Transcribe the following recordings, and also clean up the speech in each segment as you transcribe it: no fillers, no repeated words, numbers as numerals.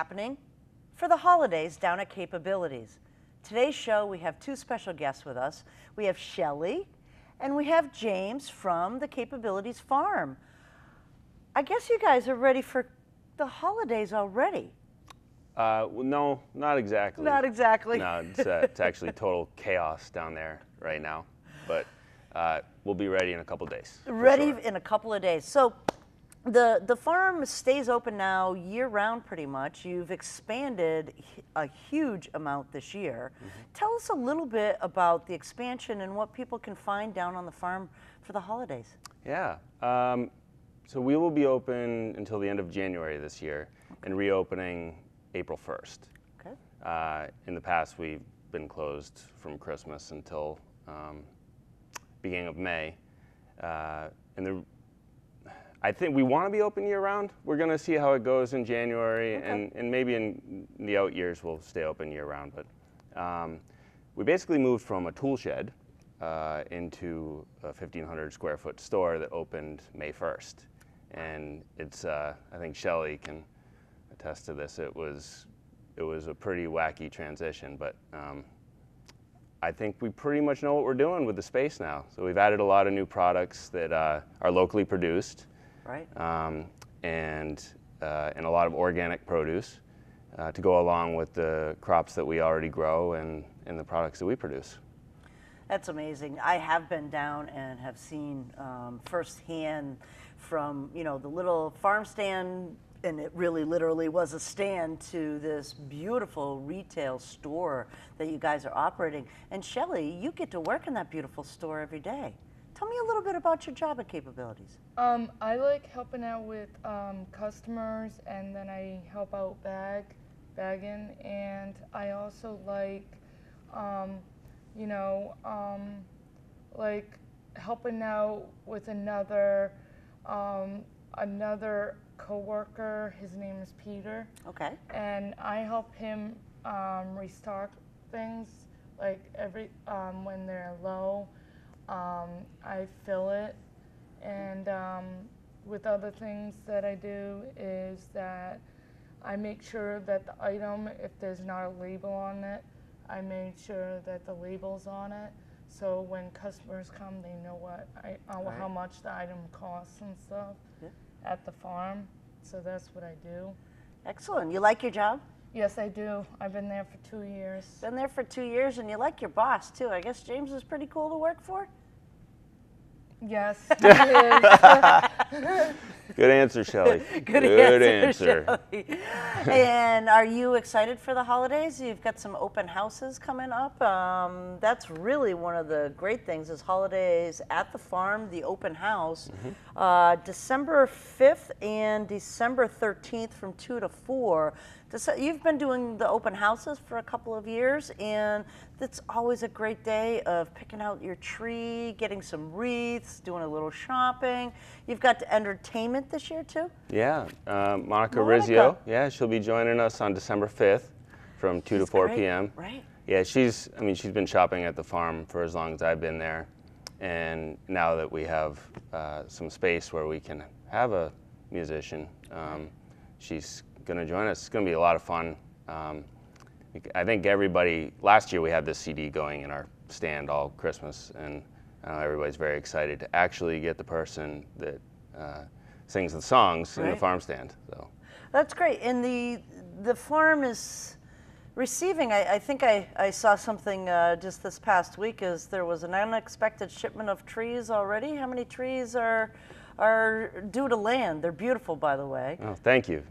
happening for the holidays down at Capabilities. Today's show, we have two special guests with us. We have Shelley and we have James from the Capabilities Farm. I guess you guys are ready for the holidays already. Well, no, not exactly. Not exactly. No, it's actually total chaos down there right now. But we'll be ready in a couple days. Ready sure. in a couple of days. So the farm stays open now year-round pretty much. You've expanded a huge amount this year. Mm-hmm. Tell us a little bit about the expansion and what people can find down on the farm for the holidays. Yeah. So we will be open until the end of January this year, and reopening April 1st. Okay. In the past, we've been closed from Christmas until beginning of May. I think we want to be open year-round. We're going to see how it goes in January, okay. and maybe in the out years we'll stay open year-round. But we basically moved from a tool shed into a 1,500 square foot store that opened May 1st. And it's, I think Shelley can attest to this, it was a pretty wacky transition, but I think we pretty much know what we're doing with the space now. So we've added a lot of new products that are locally produced, right? And a lot of organic produce to go along with the crops that we already grow and the products that we produce. That's amazing. I have been down and have seen firsthand from, you know, the little farm stand, and it really literally was a stand, to this beautiful retail store that you guys are operating. And Shelley, you get to work in that beautiful store every day. Tell me a little bit about your job at Capabilities. I like helping out with customers, and then I help out bagging, and I also like, like helping out with another coworker. His name is Peter. Okay. And I help him restock things, like when they're low. I fill it, and with other things that I do is that I make sure that the item, if there's not a label on it, I make sure that the label's on it, so when customers come, they know how much the item costs and stuff at the farm. So that's what I do. Excellent. You like your job? Yes, I do. I've been there for 2 years. Been there for 2 years, and you like your boss too. I guess James is pretty cool to work for. Yes, he is. Good answer, Shelley. Good answer. Shelley. And are you excited for the holidays? You've got some open houses coming up. That's really one of the great things is holidays at the farm, the open house. Mm-hmm. December 5th and December 13th from 2 to 4. You've been doing the open houses for a couple of years, and it's always a great day of picking out your tree, getting some wreaths, doing a little shopping. You've got entertainment this year too? Yeah, Monica Rizzio. Yeah, she'll be joining us on December 5th from 2 to 4 p.m. Right. Yeah, she's been shopping at the farm for as long as I've been there, and now that we have some space where we can have a musician, she's going to join us. It's going to be a lot of fun. I think last year we had this CD going in our stand all Christmas, and everybody's very excited to actually get the person that sings the songs in the farm stand. So that's great. And the farm is receiving, I think I saw something just this past week, is there was an unexpected shipment of trees already. How many trees are due to land? They're beautiful, by the way. Oh, thank you.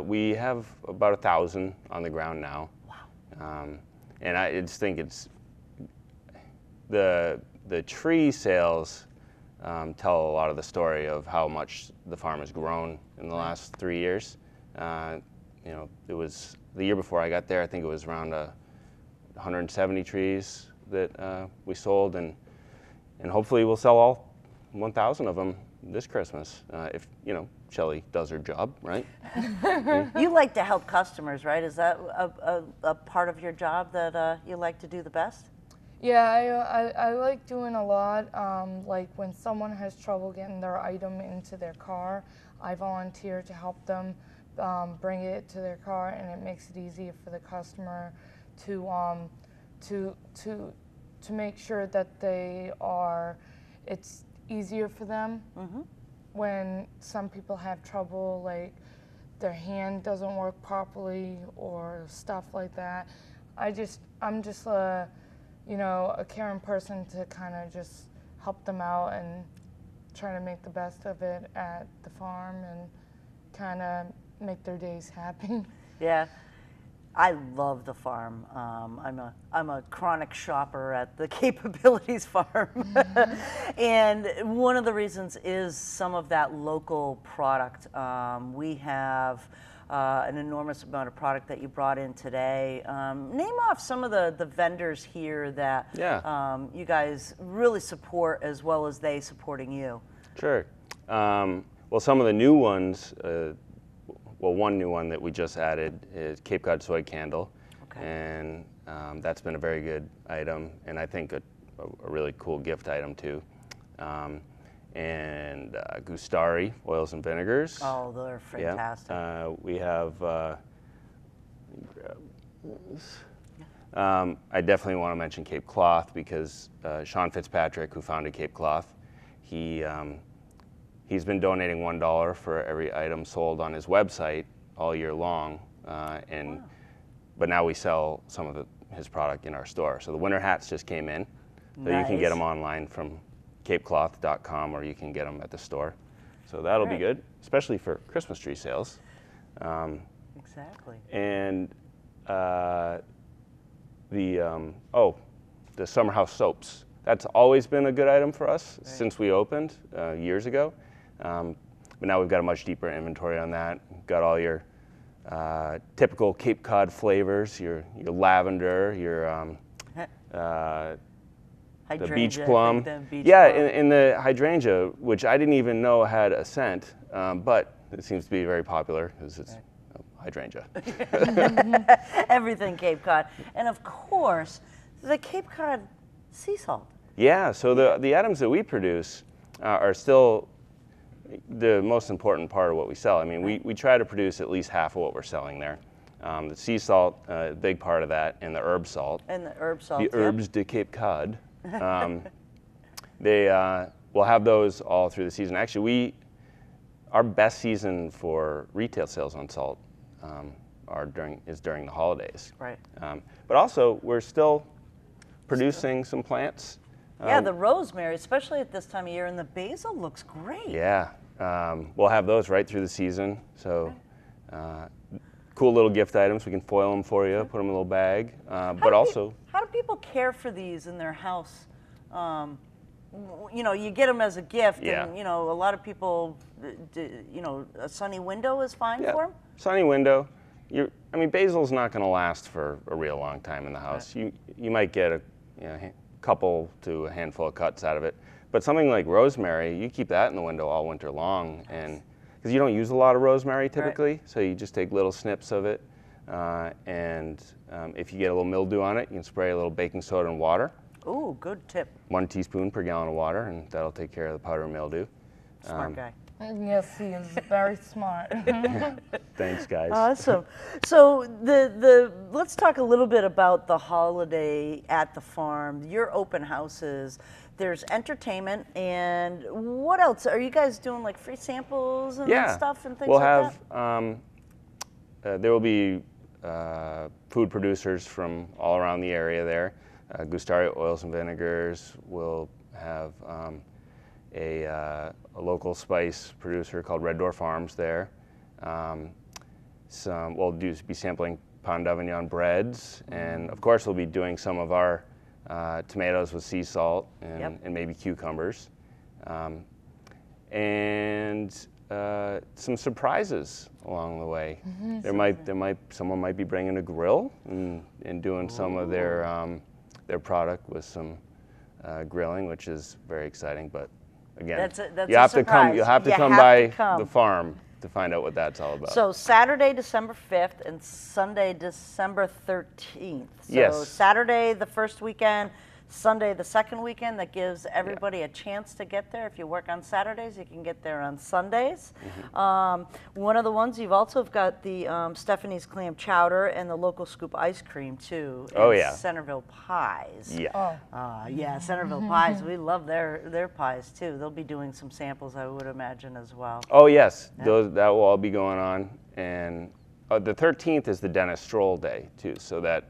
We have about 1,000 on the ground now. Wow. And I just think it's the tree sales tell a lot of the story of how much the farm has grown in the last 3 years. It was the year before I got there, I think it was around 170 trees that we sold, and hopefully we'll sell all 1,000 of them this Christmas, if Shelley does her job, right? You like to help customers, right? Is that a part of your job that you like to do the best? Yeah, I like doing a lot. Like when someone has trouble getting their item into their car, I volunteer to help them bring it to their car, and it makes it easier for the customer to make sure that it's easier for them. When some people have trouble, like their hand doesn't work properly or stuff like that. I'm just a caring person to kind of just help them out and try to make the best of it at the farm and kind of make their days happy. Yeah, I love the farm. I'm a chronic shopper at the Capabilities Farm, and one of the reasons is some of that local product. We have an enormous amount of product that you brought in today. Name off some of the vendors here that you guys really support, as well as they supporting you. Sure. Well, some of the new ones, one new one that we just added is Cape Cod Soy Candle. Okay. And that's been a very good item, and I think a really cool gift item too. And Gustari Oils and Vinegars. Oh, they're fantastic. Yeah. We have, I definitely want to mention Cape Cloth because Sean Fitzpatrick, who founded Cape Cloth, he's been donating $1 for every item sold on his website all year long, but now we sell some of his product in our store. So the winter hats just came in, so you can get them online from capecloth.com, or you can get them at the store. So that'll be good, especially for Christmas tree sales. Exactly. And the Summer House soaps. That's always been a good item for us since we opened years ago. But now we've got a much deeper inventory on that. We've got all your typical Cape Cod flavors, your lavender, your the beach plum. And the hydrangea, which I didn't even know had a scent, but it seems to be very popular because it's hydrangea. Everything Cape Cod. And of course, the Cape Cod sea salt. Yeah, so the items that we produce are still the most important part of what we sell. I mean, we try to produce at least half of what we're selling there. The sea salt, a big part of that, and the herb salt. And the herb salt. The herbs de Cape Cod. We'll have those all through the season. Actually, our best season for retail sales on salt is during the holidays. Right. But also, we're still producing some plants. Yeah, the rosemary, especially at this time of year, and the basil looks great. Yeah, we'll have those right through the season. So cool little gift items. We can foil them for you, put them in a little bag. But also, how do people care for these in their house? You get them as a gift, and a lot of people, a sunny window is fine for them. Sunny window. Basil's not going to last for a real long time in the house. Right. You might get a couple to a handful of cuts out of it, but something like rosemary, you keep that in the window all winter long, and because you don't use a lot of rosemary typically, so you just take little snips of it, and if you get a little mildew on it, you can spray a little baking soda and water. Ooh, good tip. 1 teaspoon per gallon of water, and that'll take care of the powder and mildew. Smart guy. Yes, he is very smart. Thanks, guys. Awesome. So let's talk a little bit about the holiday at the farm. Your open houses. There's entertainment, and what else? Are you guys doing like free samples and stuff and things like that? We'll have. There will be food producers from all around the area there. Gustari Oils and Vinegars will have a local spice producer called Red Door Farms there. We'll be sampling Pond d'Avignon breads, and of course we'll be doing some of our tomatoes with sea salt and maybe cucumbers, and some surprises along the way. Someone might be bringing a grill and doing some of their product with some grilling, which is very exciting. But again, you have to come by the farm to find out what that's all about. So Saturday, December 5th, and Sunday, December 13th. So yes. Saturday, the first weekend, Sunday, the second weekend, that gives everybody a chance to get there. If you work on Saturdays, you can get there on Sundays. One of the ones, you've also got the Stephanie's Clam Chowder and the Local Scoop Ice Cream, too. Oh, and yeah. Centerville Pies. Yeah. Yeah, Centerville Pies. We love their pies, too. They'll be doing some samples, I would imagine, as well. Oh, yes. That will all be going on. And the 13th is the Dennis Stroll Day, too. So that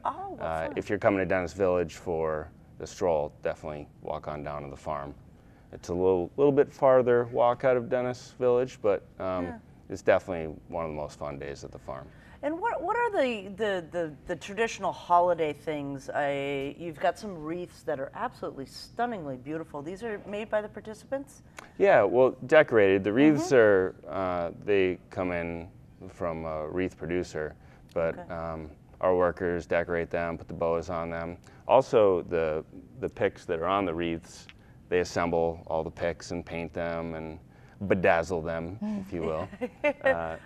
if you're coming to Dennis Village for the stroll, definitely walk on down to the farm. It's a little bit farther walk out of Dennis Village, but it's definitely one of the most fun days at the farm. And what are the traditional holiday things? You've got some wreaths that are absolutely stunningly beautiful. These are made by the participants? Yeah, well, decorated. The wreaths are, they come in from a wreath producer, but our workers decorate them, put the bows on them. Also, the picks that are on the wreaths, they assemble all the picks and paint them and bedazzle them, if you will.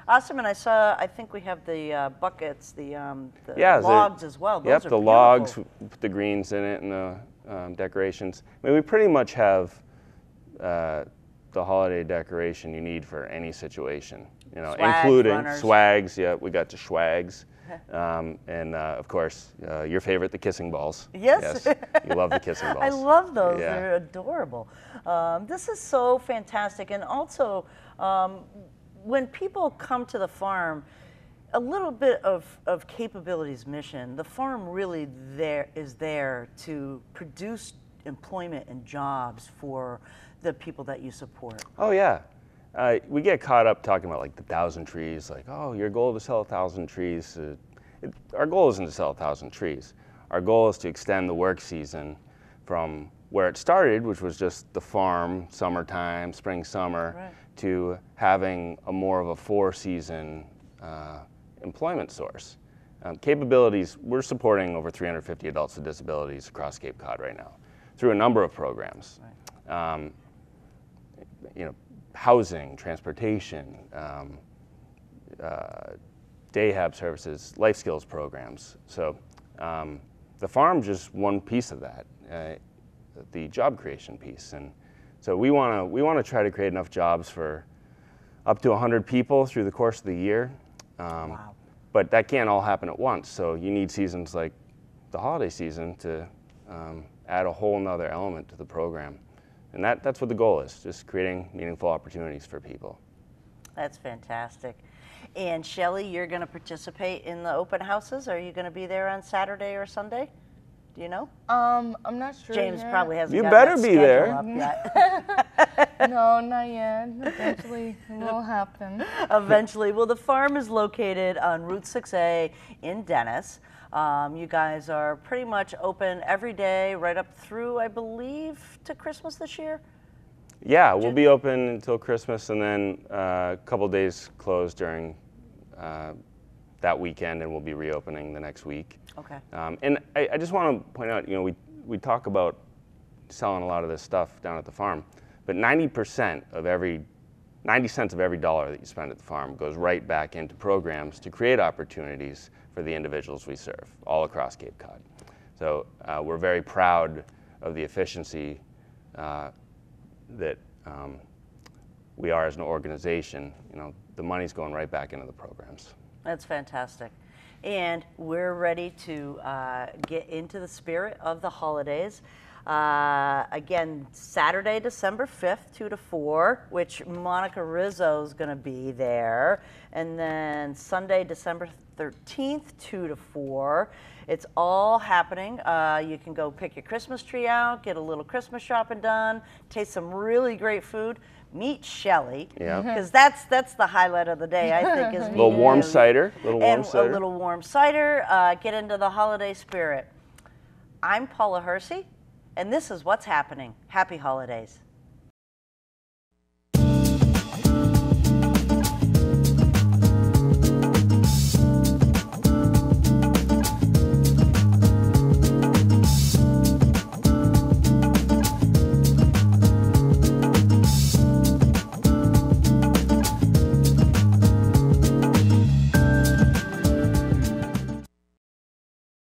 Awesome, and I think we have the buckets, the Yeah, logs as well. Those Yep, are the beautiful. logs, we put the greens in it and the decorations. I mean, we pretty much have the holiday decoration you need for any situation. You know, Swags, including runners. swags. Yeah, we got the schwags, and of course your favorite, the kissing balls. Yes. You love the kissing balls. I love those. Yeah. They're adorable. This is so fantastic. And also, when people come to the farm, a little bit of Capabilities mission, the farm really is there to produce employment and jobs for the people that you support. Oh, yeah. We get caught up talking about like the 1,000 trees, like, oh, your goal is to sell 1,000 trees. Our goal isn't to sell 1,000 trees. Our goal is to extend the work season from where it started, which was just the farm, summertime, spring, summer, to having more of a 4-season employment source. Capabilities, we're supporting over 350 adults with disabilities across Cape Cod right now through a number of programs. You know, housing, transportation, day hab services, life skills programs. So the farm's just one piece of that, the job creation piece. And so we want to try to create enough jobs for up to 100 people through the course of the year. Wow. But that can't all happen at once. So you need seasons like the holiday season to add a whole nother element to the program. And that's what the goal is, just creating meaningful opportunities for people. That's fantastic. And Shelley, you're going to participate in the open houses. Are you going to be there on Saturday or Sunday? Do you know? I'm not sure James yet. probably hasn't You got better that be schedule there. up yet. No, not yet. Eventually it will happen. Eventually. Well, the farm is located on Route 6A in Dennis. You guys are pretty much open every day right up through, I believe, to Christmas this year? Yeah, we'll be open until Christmas and then a couple days closed during that weekend, and we'll be reopening the next week. Okay. And I just want to point out, you know, we talk about selling a lot of this stuff down at the farm, but 90 cents of every dollar that you spend at the farm goes right back into programs to create opportunities for the individuals we serve all across Cape Cod. So we're very proud of the efficiency that we are as an organization. You know, the money's going right back into the programs. That's fantastic. And we're ready to get into the spirit of the holidays. Again, Saturday, December 5th, 2 to 4, which Monica Rizzo is going to be there. And then Sunday, December 13th, 2 to 4. It's all happening. You can go pick your Christmas tree out, get a little Christmas shopping done, taste some really great food. Meet Shelley, Yeah. because that's the highlight of the day, I think, is A little meeting warm you. cider, A little warm cider, get into the holiday spirit. I'm Paula Hersey, and this is What's Happening. Happy holidays.